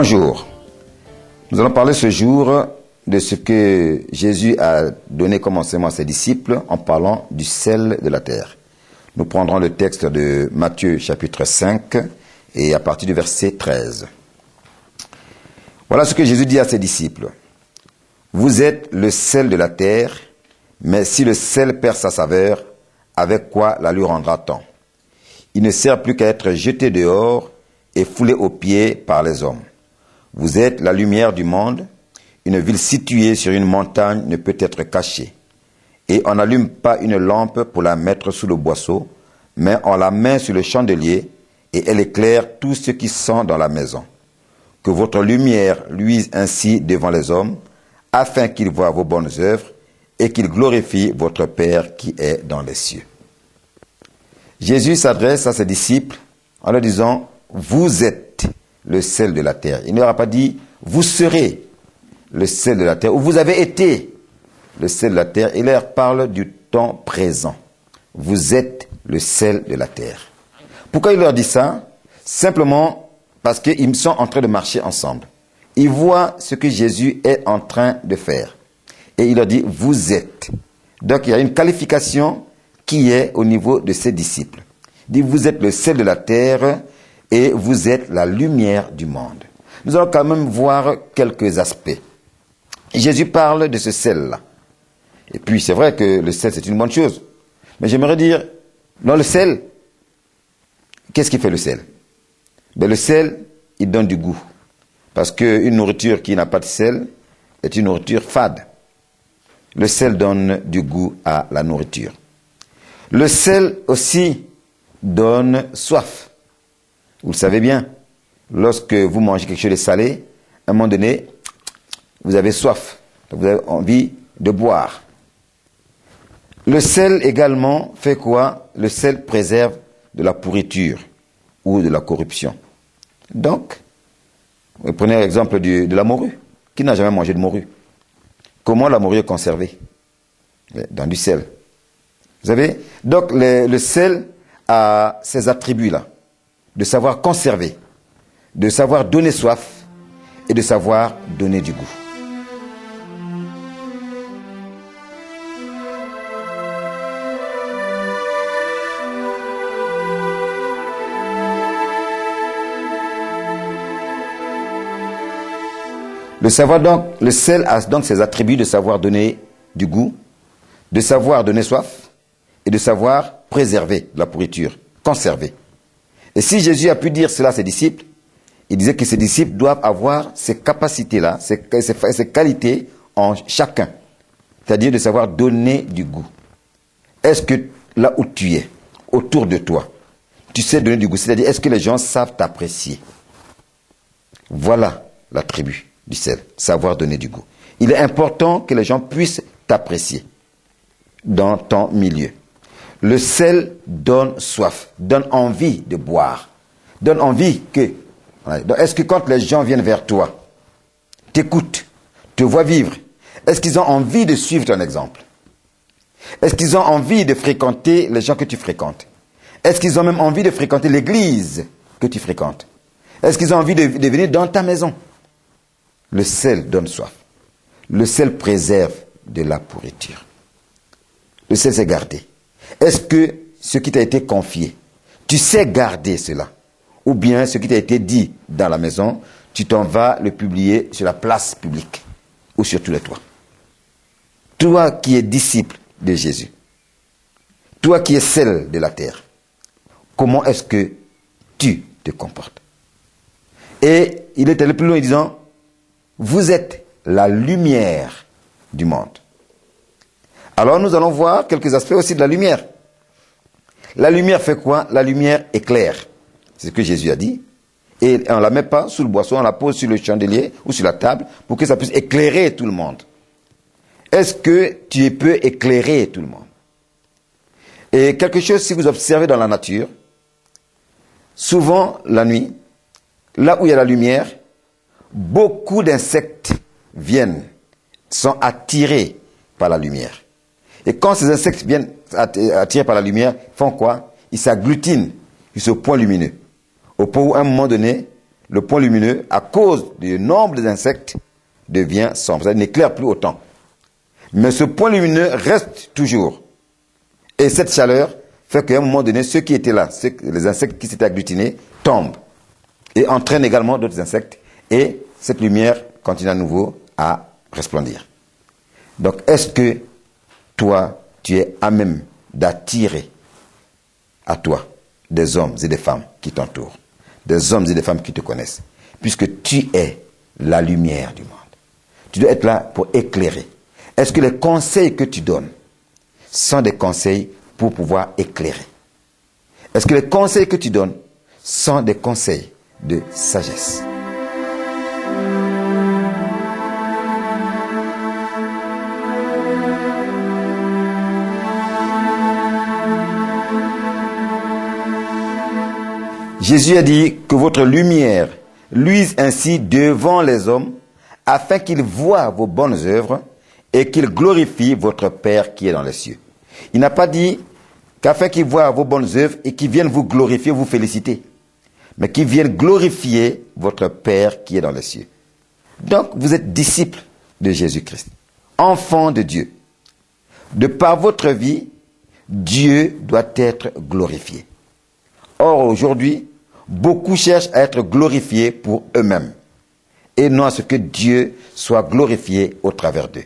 Bonjour. Nous allons parler ce jour de ce que Jésus a donné comme enseignement à ses disciples en parlant du sel de la terre. Nous prendrons le texte de Matthieu chapitre 5 et à partir du verset 13. Voilà ce que Jésus dit à ses disciples. Vous êtes le sel de la terre, mais si le sel perd sa saveur, avec quoi la lui rendra-t-on? Il ne sert plus qu'à être jeté dehors et foulé aux pieds par les hommes. Vous êtes la lumière du monde. Une ville située sur une montagne ne peut être cachée. Et on n'allume pas une lampe pour la mettre sous le boisseau, mais on la met sur le chandelier et elle éclaire tout ce qui sont dans la maison. Que votre lumière luise ainsi devant les hommes, afin qu'ils voient vos bonnes œuvres et qu'ils glorifient votre Père qui est dans les cieux. Jésus s'adresse à ses disciples en leur disant « Vous êtes le sel de la terre ». Il ne leur a pas dit « Vous serez le sel de la terre » ou « Vous avez été le sel de la terre ». Il leur parle du temps présent. Vous êtes le sel de la terre. Pourquoi il leur dit ça? Simplement parce qu'ils sont en train de marcher ensemble. Ils voient ce que Jésus est en train de faire. Et il leur dit, vous êtes. Donc il y a une qualification qui est au niveau de ses disciples. Il dit, vous êtes le sel de la terre et vous êtes la lumière du monde. Nous allons quand même voir quelques aspects. Jésus parle de ce sel-là. Et puis c'est vrai que le sel c'est une bonne chose. Mais j'aimerais dire, dans le sel, qu'est-ce qui fait le sel? Le sel, il donne du goût. Parce qu'une nourriture qui n'a pas de sel est une nourriture fade. Le sel donne du goût à la nourriture. Le sel aussi donne soif. Vous le savez bien, lorsque vous mangez quelque chose de salé, à un moment donné, vous avez soif. Vous avez envie de boire. Le sel également fait quoi? Le sel préserve de la pourriture ou de la corruption. Donc, prenez l'exemple de la morue. Qui n'a jamais mangé de morue? Comment la morue est conservée? Dans du sel. Vous savez? Donc, le sel a ces attributs-là. De savoir conserver, de savoir donner soif et de savoir donner du goût. Le sel a donc ses attributs de savoir donner du goût, de savoir donner soif et de savoir préserver de la pourriture, conserver. Et si Jésus a pu dire cela à ses disciples, il disait que ses disciples doivent avoir ces capacités-là, ces qualités en chacun. C'est-à-dire de savoir donner du goût. Est-ce que là où tu es, autour de toi, tu sais donner du goût? C'est-à-dire, est-ce que les gens savent t'apprécier? Voilà l'attribut du sel, savoir donner du goût. Il est important que les gens puissent t'apprécier dans ton milieu. Le sel donne soif, donne envie de boire, donne envie que... Est-ce que quand les gens viennent vers toi, t'écoutent, te voient vivre, est-ce qu'ils ont envie de suivre ton exemple? Est-ce qu'ils ont envie de fréquenter les gens que tu fréquentes? Est-ce qu'ils ont même envie de fréquenter l'église que tu fréquentes? Est-ce qu'ils ont envie de venir dans ta maison? Le sel donne soif. Le sel préserve de la pourriture. Le sel, c'est garder. Est-ce que ce qui t'a été confié, tu sais garder cela? Ou bien ce qui t'a été dit dans la maison, tu t'en vas le publier sur la place publique ou sur tous les toits? Toi qui es disciple de Jésus, toi qui es sel de la terre, comment est-ce que tu te comportes? Et il est allé plus loin en disant, vous êtes la lumière du monde. Alors nous allons voir quelques aspects aussi de la lumière. La lumière fait quoi? La lumière éclaire. C'est ce que Jésus a dit. Et on ne la met pas sous le boisseau, on la pose sur le chandelier ou sur la table pour que ça puisse éclairer tout le monde. Est-ce que tu peux éclairer tout le monde? Et quelque chose, si vous observez dans la nature, souvent la nuit, là où il y a la lumière, beaucoup d'insectes viennent, sont attirés par la lumière. Et quand ces insectes viennent attirés par la lumière, font quoi? Ils s'agglutinent sur ce point lumineux. Au point où, à un moment donné, le point lumineux, à cause du nombre des insectes, devient sombre. Ça n'éclaire plus autant. Mais ce point lumineux reste toujours. Et cette chaleur fait qu'à un moment donné, ceux qui étaient là, les insectes qui s'étaient agglutinés, tombent. Et entraînent également d'autres insectes. Et cette lumière continue à nouveau à resplendir. Donc, est-ce que toi, tu es à même d'attirer à toi des hommes et des femmes qui t'entourent, des hommes et des femmes qui te connaissent, puisque tu es la lumière du monde. Tu dois être là pour éclairer. Est-ce que les conseils que tu donnes sont des conseils pour pouvoir éclairer? Est-ce que les conseils que tu donnes sont des conseils de sagesse? Jésus a dit que votre lumière luise ainsi devant les hommes, afin qu'ils voient vos bonnes œuvres et qu'ils glorifient votre Père qui est dans les cieux. Il n'a pas dit qu'afin qu'ils voient vos bonnes œuvres et qu'ils viennent vous glorifier, vous féliciter, mais qu'ils viennent glorifier votre Père qui est dans les cieux. Donc, vous êtes disciples de Jésus-Christ, enfants de Dieu. De par votre vie, Dieu doit être glorifié. Or, aujourd'hui, beaucoup cherchent à être glorifiés pour eux-mêmes et non à ce que Dieu soit glorifié au travers d'eux.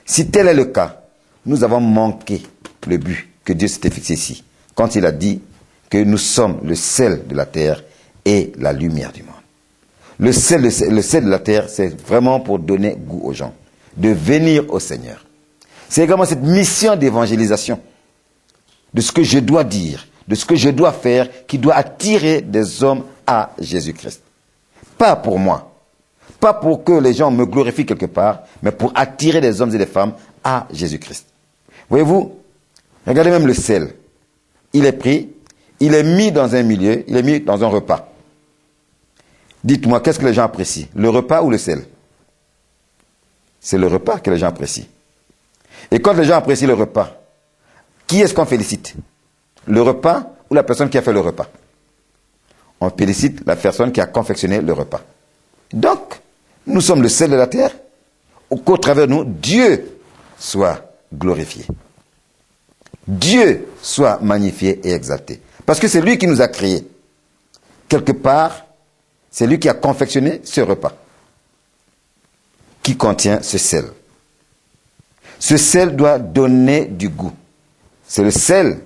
Si tel est le cas, nous avons manqué le but que Dieu s'était fixé ici, quand il a dit que nous sommes le sel de la terre et la lumière du monde. Le sel de la terre, c'est vraiment pour donner goût aux gens, de venir au Seigneur. C'est également cette mission d'évangélisation, de ce que je dois dire, de ce que je dois faire, qui doit attirer des hommes à Jésus-Christ. Pas pour moi, pas pour que les gens me glorifient quelque part, mais pour attirer des hommes et des femmes à Jésus-Christ. Voyez-vous, regardez même le sel. Il est pris, il est mis dans un milieu, il est mis dans un repas. Dites-moi, qu'est-ce que les gens apprécient? Le repas ou le sel? C'est le repas que les gens apprécient. Et quand les gens apprécient le repas, qui est-ce qu'on félicite? Le repas ou la personne qui a fait le repas? On félicite la personne qui a confectionné le repas. Donc, nous sommes le sel de la terre, qu'au travers de nous, Dieu soit glorifié. Dieu soit magnifié et exalté. Parce que c'est lui qui nous a créés. Quelque part, c'est lui qui a confectionné ce repas, qui contient ce sel. Ce sel doit donner du goût. C'est le sel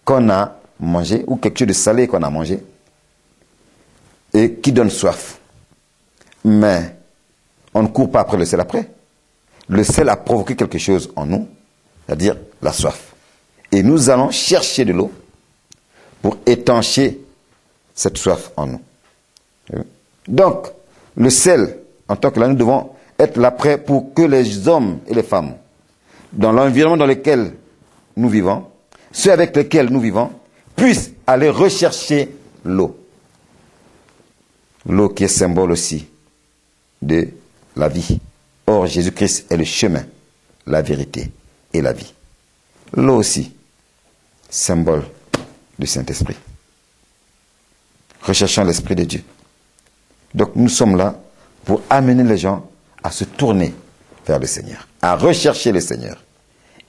qu'on a mangé, ou quelque chose de salé qu'on a mangé, et qui donne soif. Mais on ne court pas après le sel après. Le sel a provoqué quelque chose en nous, c'est-à-dire la soif. Et nous allons chercher de l'eau pour étancher cette soif en nous. Donc, le sel, en tant que là, nous devons être là prêts pour que les hommes et les femmes, dans l'environnement dans lequel nous vivons, ceux avec lesquels nous vivons, puissent aller rechercher l'eau. L'eau qui est symbole aussi de la vie. Or, Jésus-Christ est le chemin, la vérité et la vie. L'eau aussi, symbole du Saint-Esprit. Recherchons l'Esprit de Dieu. Donc nous sommes là pour amener les gens à se tourner vers le Seigneur, à rechercher le Seigneur,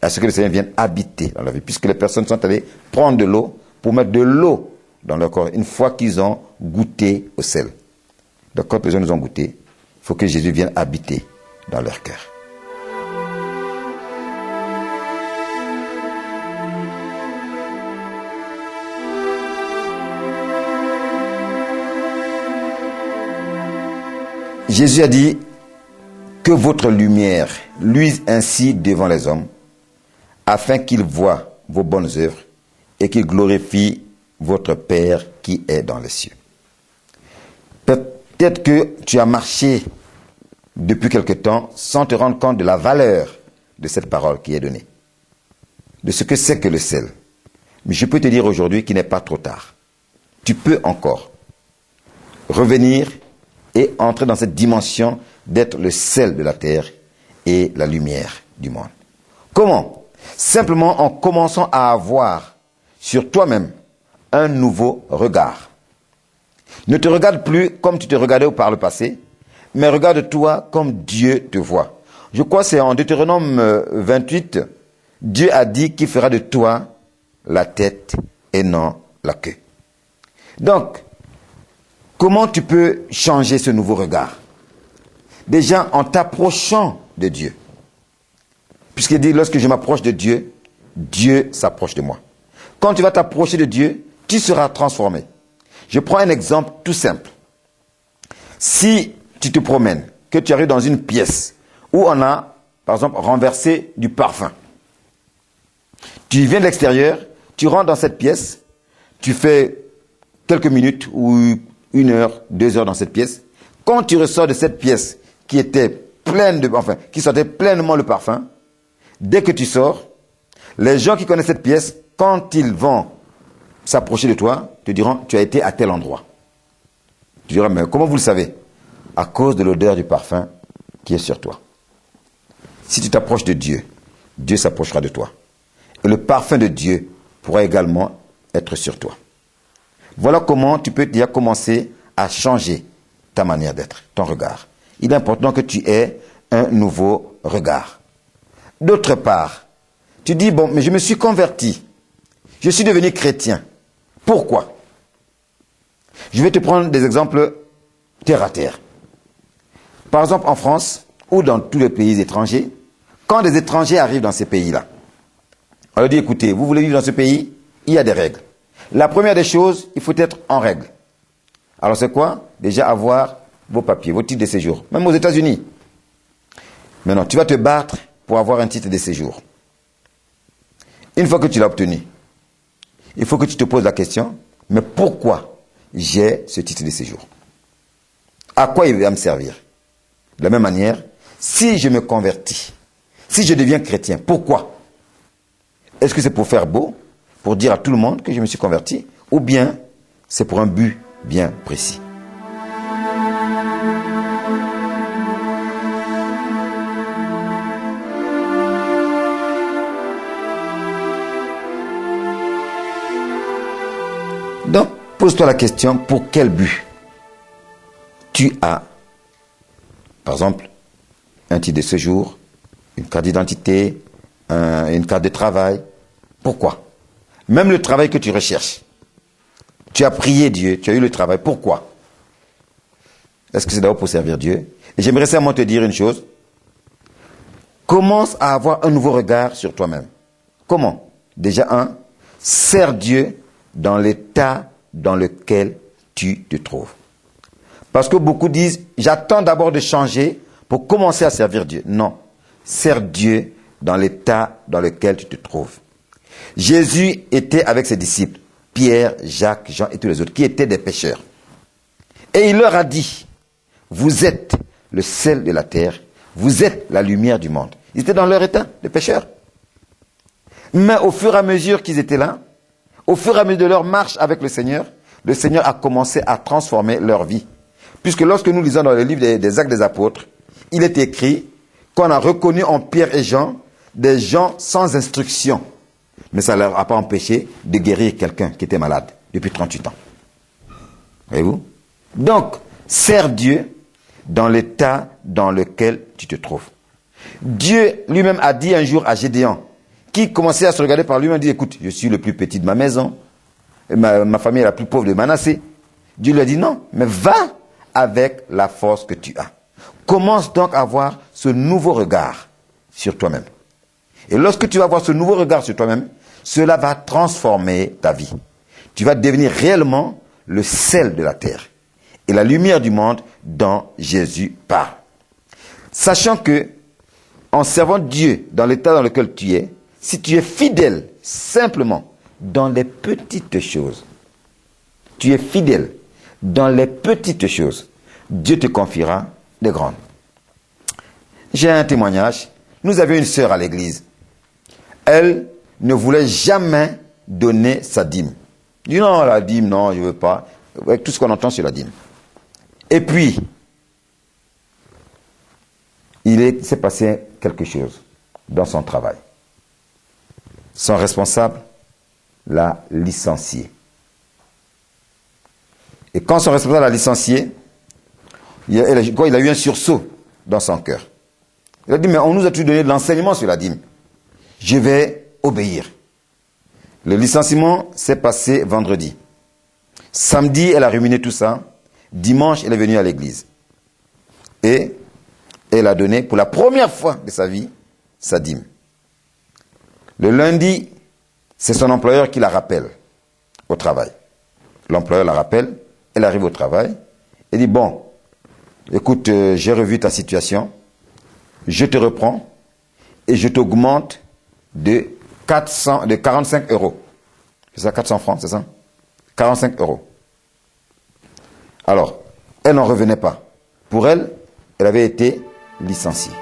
à ce que le Seigneur vienne habiter dans leur vie, puisque les personnes sont allées prendre de l'eau pour mettre de l'eau dans leur corps, une fois qu'ils ont goûté au sel. Donc quand les gens nous ont goûté, il faut que Jésus vienne habiter dans leur cœur. Jésus a dit que votre lumière luise ainsi devant les hommes, afin qu'ils voient vos bonnes œuvres et qu'ils glorifient votre Père qui est dans les cieux. Peut-être que tu as marché depuis quelque temps sans te rendre compte de la valeur de cette parole qui est donnée, de ce que c'est que le sel. Mais je peux te dire aujourd'hui qu'il n'est pas trop tard. Tu peux encore revenir et entrer dans cette dimension d'être le sel de la terre et la lumière du monde. Comment? Simplement en commençant à avoir sur toi-même un nouveau regard. Ne te regarde plus comme tu te regardais par le passé, mais regarde-toi comme Dieu te voit. Je crois que c'est en Deutéronome 28, Dieu a dit qu'il fera de toi la tête et non la queue. Donc, comment tu peux changer ce nouveau regard? Déjà en t'approchant de Dieu. Puisqu'il dit, lorsque je m'approche de Dieu, Dieu s'approche de moi. Quand tu vas t'approcher de Dieu, tu seras transformé. Je prends un exemple tout simple. Si tu te promènes, que tu arrives dans une pièce où on a, par exemple, renversé du parfum. Tu viens de l'extérieur, tu rentres dans cette pièce, tu fais quelques minutes ou 1 heure, 2 heures dans cette pièce. Quand tu ressors de cette pièce qui était pleine de, qui sentait pleinement le parfum, dès que tu sors, les gens qui connaissent cette pièce, quand ils vont s'approcher de toi, te diront, tu as été à tel endroit. Tu diras, mais comment vous le savez? À cause de l'odeur du parfum qui est sur toi. Si tu t'approches de Dieu, Dieu s'approchera de toi. Et le parfum de Dieu pourra également être sur toi. Voilà comment tu peux déjà commencer à changer ta manière d'être, ton regard. Il est important que tu aies un nouveau regard. D'autre part, tu dis, bon, mais je me suis converti. Je suis devenu chrétien. Pourquoi? Je vais te prendre des exemples terre à terre. Par exemple, en France ou dans tous les pays étrangers, quand des étrangers arrivent dans ces pays-là, on leur dit, écoutez, vous voulez vivre dans ce pays? Il y a des règles. La première des choses, il faut être en règle. Alors c'est quoi? Déjà avoir vos papiers, vos titres de séjour. Même aux États-Unis. Maintenant, tu vas te battre pour avoir un titre de séjour. Une fois que tu l'as obtenu, il faut que tu te poses la question, mais pourquoi j'ai ce titre de séjour? À quoi il va me servir? De la même manière, si je me convertis, si je deviens chrétien, pourquoi? Est-ce que c'est pour faire beau, pour dire à tout le monde que je me suis converti, ou bien c'est pour un but bien précis? Donc, pose-toi la question, pour quel but tu as, par exemple, un titre de séjour, une carte d'identité, une carte de travail. Pourquoi? Même le travail que tu recherches. Tu as prié Dieu, tu as eu le travail. Pourquoi? Est-ce que c'est d'abord pour servir Dieu? Et j'aimerais seulement te dire une chose. Commence à avoir un nouveau regard sur toi-même. Comment? Déjà, sers Dieu dans l'état dans lequel tu te trouves. Parce que beaucoup disent, j'attends d'abord de changer pour commencer à servir Dieu. Non, sers Dieu dans l'état dans lequel tu te trouves. Jésus était avec ses disciples, Pierre, Jacques, Jean et tous les autres, qui étaient des pécheurs. Et il leur a dit, vous êtes le sel de la terre, vous êtes la lumière du monde. Ils étaient dans leur état de pécheurs. Mais au fur et à mesure qu'ils étaient là, au fur et à mesure de leur marche avec le Seigneur a commencé à transformer leur vie. Puisque lorsque nous lisons dans le livre des Actes des Apôtres, il est écrit qu'on a reconnu en Pierre et Jean des gens sans instruction. Mais ça ne leur a pas empêché de guérir quelqu'un qui était malade depuis 38 ans. Voyez-vous? Donc, sers Dieu dans l'état dans lequel tu te trouves. Dieu lui-même a dit un jour à Gédéon, qui commençait à se regarder par lui-même, dit, écoute, je suis le plus petit de ma maison, ma famille est la plus pauvre de Manassé. Dieu lui a dit, non, mais va avec la force que tu as. Commence donc à avoir ce nouveau regard sur toi-même. Et lorsque tu vas avoir ce nouveau regard sur toi-même, cela va transformer ta vie. Tu vas devenir réellement le sel de la terre et la lumière du monde dont Jésus parle. Sachant que, en servant Dieu dans l'état dans lequel tu es, si tu es fidèle simplement dans les petites choses, tu es fidèle dans les petites choses, Dieu te confiera des grandes. J'ai un témoignage. Nous avions une sœur à l'église. Elle ne voulait jamais donner sa dîme. Elle dit non, la dîme, non, je ne veux pas. Avec tout ce qu'on entend sur la dîme. Et puis, il s'est passé quelque chose dans son travail. Son responsable l'a licencié. Et quand son responsable l'a licencié, il a eu un sursaut dans son cœur. Il a dit, mais on nous a tout donné de l'enseignement sur la dîme. Je vais obéir. Le licenciement s'est passé vendredi. Samedi, elle a ruminé tout ça. Dimanche, elle est venue à l'église. Et elle a donné, pour la première fois de sa vie, sa dîme. Le lundi, c'est son employeur qui la rappelle au travail. L'employeur la rappelle, elle arrive au travail, et dit, bon, écoute, j'ai revu ta situation, je te reprends, et je t'augmente de 45 euros. C'est ça, 400 francs, c'est ça? 45 euros. Alors, elle n'en revenait pas. Pour elle, elle avait été licenciée.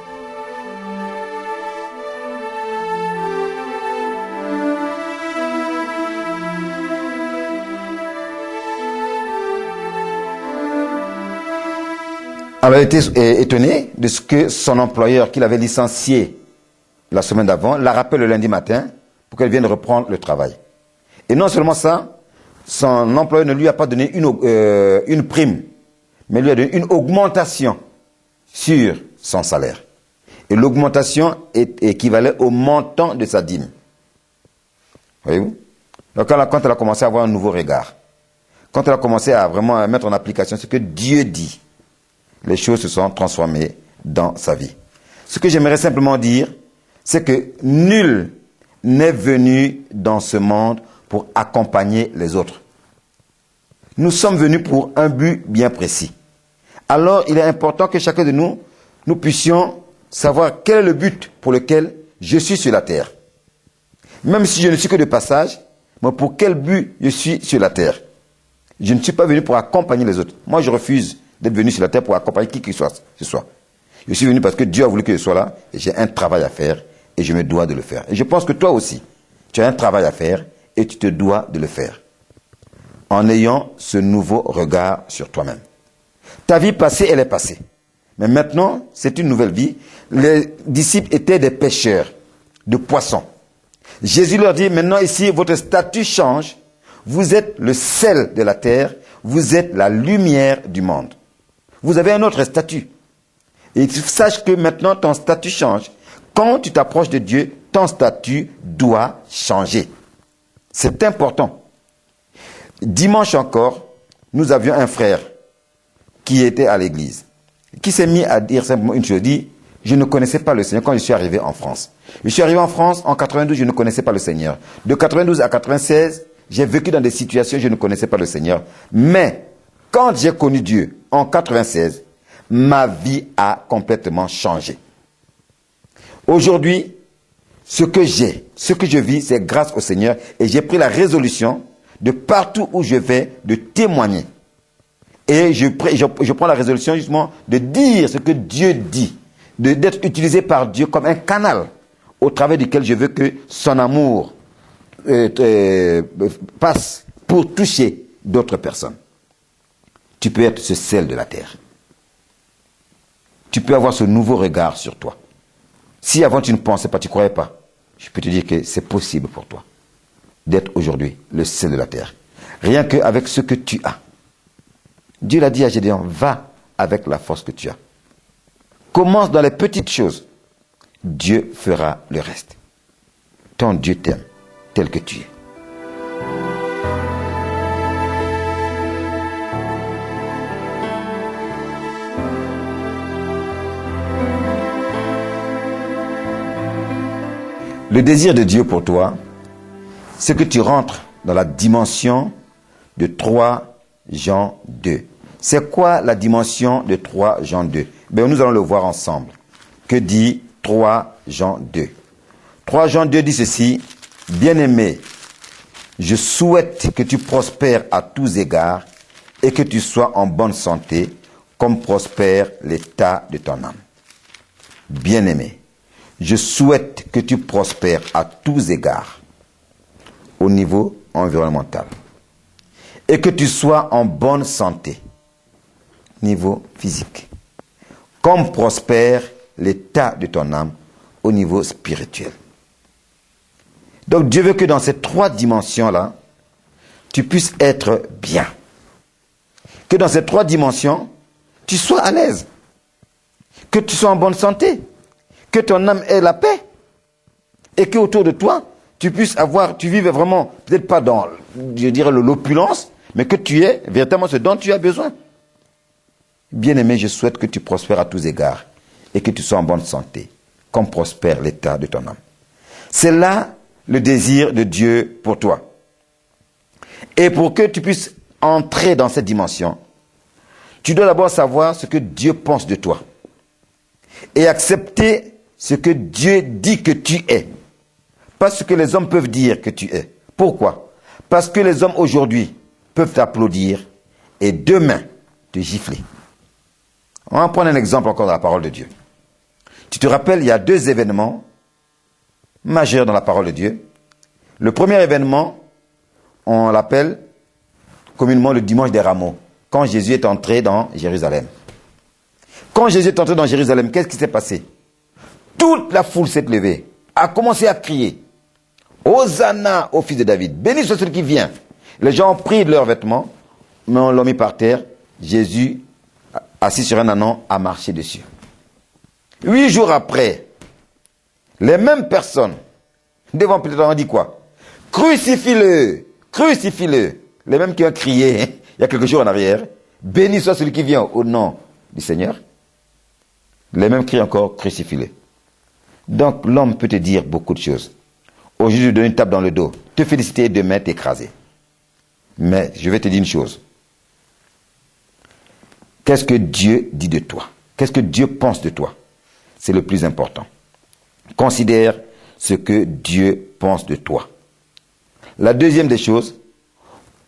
Elle a été étonnée de ce que son employeur, qui l'avait licencié la semaine d'avant, la rappelle le lundi matin pour qu'elle vienne reprendre le travail. Et non seulement ça, son employeur ne lui a pas donné une prime, mais lui a donné une augmentation sur son salaire. Et l'augmentation équivalait au montant de sa dîme. Voyez-vous? Donc quand elle a commencé à avoir un nouveau regard, quand elle a commencé à vraiment mettre en application ce que Dieu dit, les choses se sont transformées dans sa vie. Ce que j'aimerais simplement dire, c'est que nul n'est venu dans ce monde pour accompagner les autres. Nous sommes venus pour un but bien précis. Alors, il est important que chacun de nous, nous puissions savoir quel est le but pour lequel je suis sur la terre. Même si je ne suis que de passage, mais pour quel but je suis sur la terre? Je ne suis pas venu pour accompagner les autres. Moi, je refuse d'être venu sur la terre pour accompagner qui que ce soit. Je suis venu parce que Dieu a voulu que je sois là et j'ai un travail à faire et je me dois de le faire. Et je pense que toi aussi, tu as un travail à faire et tu te dois de le faire. En ayant ce nouveau regard sur toi-même. Ta vie passée, elle est passée. Mais maintenant, c'est une nouvelle vie. Les disciples étaient des pêcheurs de poissons. Jésus leur dit, maintenant ici, votre statut change. Vous êtes le sel de la terre. Vous êtes la lumière du monde. Vous avez un autre statut. Et sache que maintenant, ton statut change. Quand tu t'approches de Dieu, ton statut doit changer. C'est important. Dimanche encore, nous avions un frère qui était à l'église, qui s'est mis à dire simplement une chose, dit, je ne connaissais pas le Seigneur quand je suis arrivé en France. Je suis arrivé en France en 92, je ne connaissais pas le Seigneur. De 92 à 96, j'ai vécu dans des situations, je ne connaissais pas le Seigneur. Mais, quand j'ai connu Dieu en 96, ma vie a complètement changé. Aujourd'hui, ce que je vis, c'est grâce au Seigneur et j'ai pris la résolution de partout où je vais, de témoigner. Et je prends la résolution justement de dire ce que Dieu dit, d'être utilisé par Dieu comme un canal au travers duquel je veux que son amour passe pour toucher d'autres personnes. Tu peux être ce sel de la terre. Tu peux avoir ce nouveau regard sur toi. Si avant tu ne pensais pas, tu ne croyais pas, je peux te dire que c'est possible pour toi d'être aujourd'hui le sel de la terre. Rien qu'avec ce que tu as. Dieu l'a dit à Gédéon, va avec la force que tu as. Commence dans les petites choses. Dieu fera le reste. Ton Dieu t'aime tel que tu es. Le désir de Dieu pour toi, c'est que tu rentres dans la dimension de 3 Jean 2. C'est quoi la dimension de 3 Jean 2? Ben, nous allons le voir ensemble. Que dit 3 Jean 2? 3 Jean 2 dit ceci, « Bien-aimé, je souhaite que tu prospères à tous égards et que tu sois en bonne santé, comme prospère l'état de ton âme. » Bien-aimé, je souhaite que tu prospères à tous égards au niveau environnemental et que tu sois en bonne santé, niveau physique, comme prospère l'état de ton âme au niveau spirituel. Donc Dieu veut que dans ces 3 dimensions-là, tu puisses être bien. que dans ces 3 dimensions, tu sois à l'aise, que tu sois en bonne santé, que ton âme ait la paix, et que autour de toi, tu puisses avoir, tu vives vraiment, peut-être pas dans, je dirais, l'opulence, mais que tu aies véritablement ce dont tu as besoin. Bien-aimé, je souhaite que tu prospères à tous égards et que tu sois en bonne santé, comme prospère l'état de ton âme. C'est là le désir de Dieu pour toi. Et pour que tu puisses entrer dans cette dimension, tu dois d'abord savoir ce que Dieu pense de toi et accepter ce que Dieu dit que tu es. Pas ce que les hommes peuvent dire que tu es. Pourquoi? Parce que les hommes aujourd'hui peuvent t'applaudir et demain te gifler. On va prendre un exemple encore de la parole de Dieu. Tu te rappelles, il y a 2 événements majeurs dans la parole de Dieu. Le premier événement, on l'appelle communément le dimanche des rameaux, quand Jésus est entré dans Jérusalem. Quand Jésus est entré dans Jérusalem, qu'est-ce qui s'est passé? Toute la foule s'est levée, a commencé à crier « Hosanna au fils de David, béni soit celui qui vient ». Les gens ont pris leurs vêtements, mais on l'a mis par terre. Jésus, assis sur un ânon, a marché dessus. 8 jours après, les mêmes personnes, devant Pilate, ont dit quoi? Crucifie-le, crucifie-le. Les mêmes qui ont crié, hein, il y a quelques jours en arrière, béni soit celui qui vient au nom du Seigneur. Les mêmes crient encore, crucifie-le. Donc l'homme peut te dire beaucoup de choses. Aujourd'hui, te donner une tape dans le dos, te féliciter et demain t'écraser. Mais je vais te dire une chose. Qu'est-ce que Dieu dit de toi? Qu'est-ce que Dieu pense de toi? C'est le plus important. Considère ce que Dieu pense de toi. La deuxième des choses,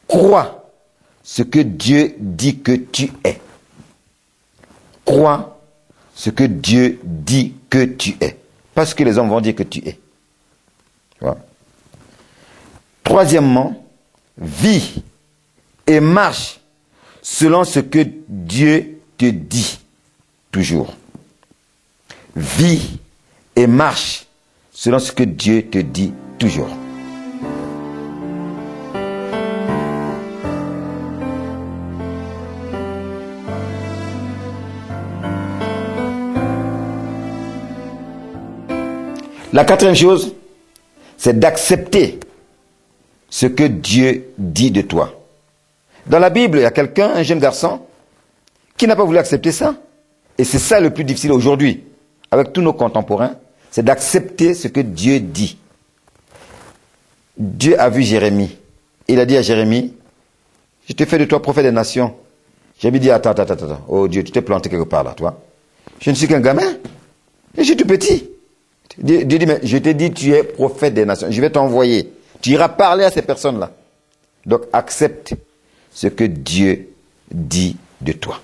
crois ce que Dieu dit que tu es. Crois ce que Dieu dit que tu es. Pas ce que les hommes vont dire que tu es. Voilà. Troisièmement, vis et marche selon ce que Dieu te dit toujours. Vis et marche selon ce que Dieu te dit toujours. La 4e chose, c'est d'accepter ce que Dieu dit de toi. Dans la Bible, il y a quelqu'un, un jeune garçon, qui n'a pas voulu accepter ça. Et c'est ça le plus difficile aujourd'hui, avec tous nos contemporains, c'est d'accepter ce que Dieu dit. Dieu a vu Jérémie. Il a dit à Jérémie, je te fais de toi prophète des nations. Jérémie dit, attends. Oh Dieu, tu t'es planté quelque part là, toi. Je ne suis qu'un gamin. Je suis tout petit. Dieu dit, mais je t'ai dit, tu es prophète des nations. Je vais t'envoyer. Tu iras parler à ces personnes-là. Donc, accepte ce que Dieu dit de toi.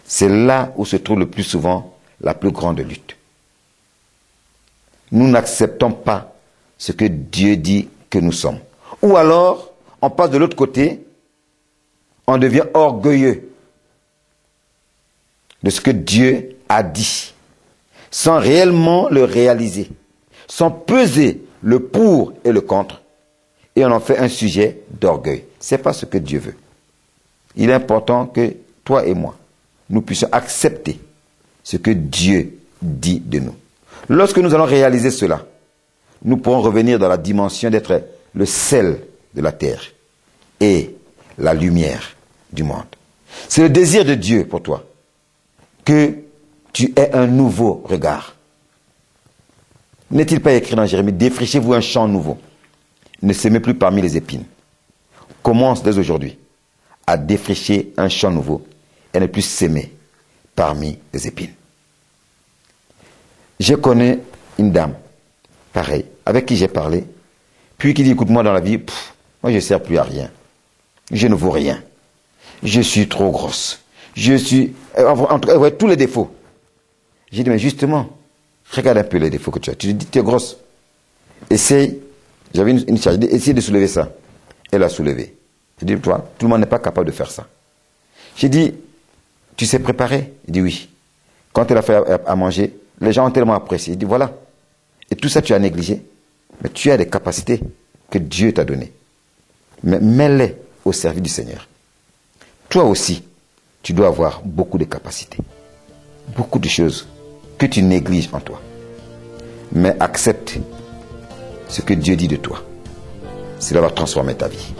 C'est là où se trouve le plus souvent la plus grande lutte. Nous n'acceptons pas ce que Dieu dit que nous sommes. Ou alors, on passe de l'autre côté, on devient orgueilleux de ce que Dieu a dit, sans réellement le réaliser, sans peser le pour et le contre, et on en fait un sujet d'orgueil. Ce n'est pas ce que Dieu veut. Il est important que toi et moi, nous puissions accepter ce que Dieu dit de nous. Lorsque nous allons réaliser cela, nous pourrons revenir dans la dimension d'être le sel de la terre et la lumière du monde. C'est le désir de Dieu pour toi que tu aies un nouveau regard. N'est-il pas écrit dans Jérémie, défrichez-vous un champ nouveau, ne semez plus parmi les épines. Commence dès aujourd'hui à défricher un champ nouveau et ne plus s'aimer parmi les épines. Je connais une dame, pareil, avec qui j'ai parlé, puis qui dit, écoute-moi, dans la vie, moi je ne sers plus à rien. Je ne vaux rien. Je suis trop grosse. Je suis, en tout cas, tous les défauts. J'ai dit, mais justement, regarde un peu les défauts que tu as. Tu dis, tu es grosse. Essaye, j'avais une charge, essaye de soulever ça. Elle a soulevé. J'ai dit, toi, tout le monde n'est pas capable de faire ça. J'ai dit, tu sais préparer? Il dit, oui. Quand elle a fait à manger, les gens ont tellement apprécié. Il dit, voilà. Et tout ça, tu as négligé. Mais tu as des capacités que Dieu t'a données. Mais mets-les au service du Seigneur. toi aussi, tu dois avoir beaucoup de capacités, beaucoup de choses que tu négliges en toi. Mais accepte ce que Dieu dit de toi. Cela va transformer ta vie.